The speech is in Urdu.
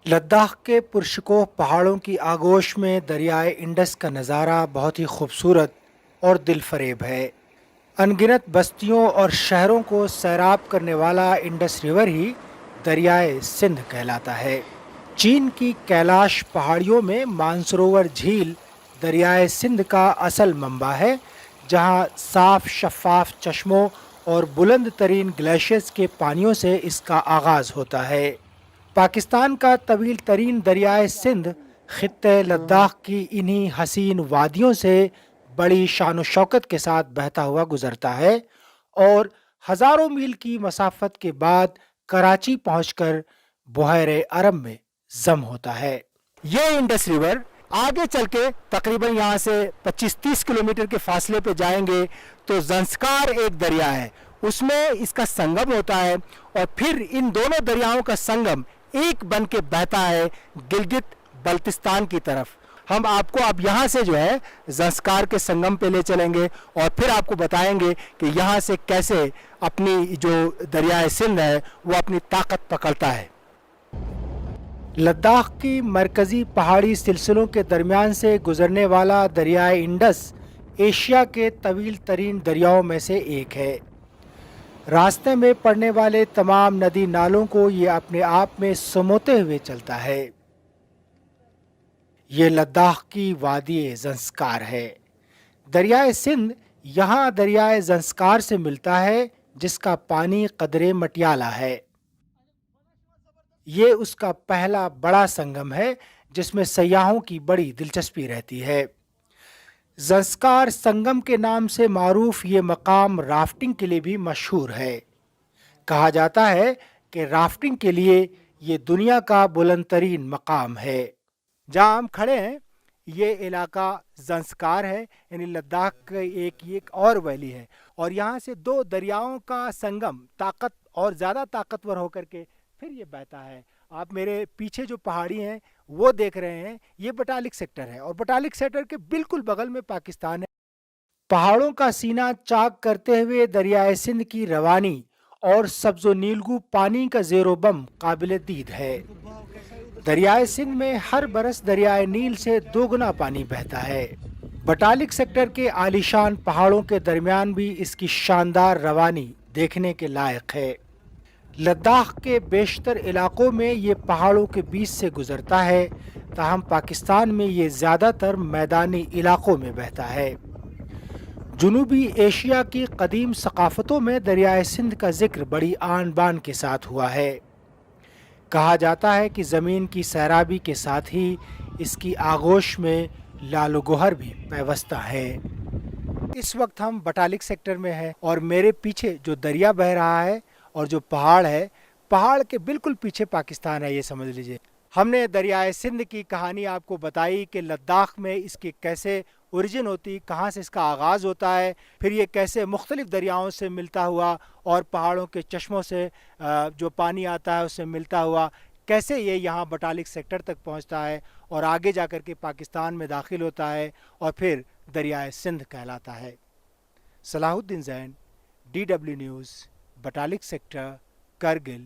لداخ کے پرشکوہ پہاڑوں کی آغوش میں دریائے انڈس کا نظارہ بہت ہی خوبصورت اور دل فریب ہے۔ انگنت بستیوں اور شہروں کو سیراب کرنے والا انڈس ریور ہی دریائے سندھ کہلاتا ہے۔ چین کی کیلاش پہاڑیوں میں مانسروور جھیل دریائے سندھ کا اصل منبع ہے، جہاں صاف شفاف چشموں اور بلند ترین گلیشیئرز کے پانیوں سے اس کا آغاز ہوتا ہے۔ پاکستان کا طویل ترین دریائے سندھ خطے لداخ کی انہی حسین وادیوں سے بڑی شان و شوکت کے ساتھ بہتا ہوا گزرتا ہے اور ہزاروں میل کی مسافت کے بعد کراچی پہنچ کر بحیر عرب میں ضم ہوتا ہے۔ یہ انڈس ریور آگے چل کے تقریباً یہاں سے 25-30 کلومیٹر کے فاصلے پہ جائیں گے تو زنسکار ایک دریا ہے، اس میں اس کا سنگم ہوتا ہے اور پھر ان دونوں دریاؤں کا سنگم ایک بن کے بہتا ہے گلگت بلتستان کی طرف۔ ہم آپ کو اب یہاں سے جو ہے زنسکار کے سنگم پہ لے چلیں گے اور پھر آپ کو بتائیں گے کہ یہاں سے کیسے اپنی جو دریائے سندھ ہے وہ اپنی طاقت پکڑتا ہے۔ لداخ کی مرکزی پہاڑی سلسلوں کے درمیان سے گزرنے والا دریائے انڈس ایشیا کے طویل ترین دریاؤں میں سے ایک ہے۔ راستے میں پڑنے والے تمام ندی نالوں کو یہ اپنے آپ میں سموتے ہوئے چلتا ہے۔ یہ لداخ کی وادی زنسکار ہے۔ دریائے سندھ یہاں دریائے زنسکار سے ملتا ہے، جس کا پانی قدرے مٹیالہ ہے۔ یہ اس کا پہلا بڑا سنگم ہے جس میں سیاحوں کی بڑی دلچسپی رہتی ہے۔ زنسکار سنگم کے نام سے معروف یہ مقام رافٹنگ کے لیے بھی مشہور ہے۔ کہا جاتا ہے کہ رافٹنگ کے لیے یہ دنیا کا بلند ترین مقام ہے۔ جہاں ہم کھڑے ہیں یہ علاقہ زنسکار ہے، یعنی لداخ کا ایک اور ویلی ہے، اور یہاں سے دو دریاؤں کا سنگم اور زیادہ طاقتور ہو کر کے پھر یہ بہتا ہے۔ آپ میرے پیچھے جو پہاڑی ہیں وہ دیکھ رہے ہیں، یہ بٹالک سیکٹر ہے اور بٹالک سیکٹر کے بالکل بغل میں پاکستان ہے۔ پہاڑوں کا سینہ چاک کرتے ہوئے دریائے سندھ کی روانی اور سبز و نیلگو پانی کا زیر و بم قابل دید ہے۔ دریائے سندھ میں ہر برس دریائے نیل سے دوگنا پانی بہتا ہے۔ بٹالک سیکٹر کے عالیشان پہاڑوں کے درمیان بھی اس کی شاندار روانی دیکھنے کے لائق ہے۔ لداخ کے بیشتر علاقوں میں یہ پہاڑوں کے بیچ سے گزرتا ہے، تاہم پاکستان میں یہ زیادہ تر میدانی علاقوں میں بہتا ہے۔ جنوبی ایشیا کی قدیم ثقافتوں میں دریائے سندھ کا ذکر بڑی آن بان کے ساتھ ہوا ہے۔ کہا جاتا ہے کہ زمین کی سیرابی کے ساتھ ہی اس کی آغوش میں لال و گوہر بھی پیوستہ ہے۔ اس وقت ہم بٹالک سیکٹر میں ہیں اور میرے پیچھے جو دریا بہہ رہا ہے اور جو پہاڑ ہے، پہاڑ کے بالکل پیچھے پاکستان ہے، یہ سمجھ لیجئے۔ ہم نے دریائے سندھ کی کہانی آپ کو بتائی کہ لداخ میں اس کی کیسے اوریجن ہوتی، کہاں سے اس کا آغاز ہوتا ہے، پھر یہ کیسے مختلف دریاؤں سے ملتا ہوا اور پہاڑوں کے چشموں سے جو پانی آتا ہے اس سے ملتا ہوا کیسے یہ یہاں بٹالک سیکٹر تک پہنچتا ہے اور آگے جا کر کے پاکستان میں داخل ہوتا ہے اور پھر دریائے سندھ کہلاتا ہے۔ صلاح الدین زین، DW نیوز، بٹالک سیکٹر، کرگل،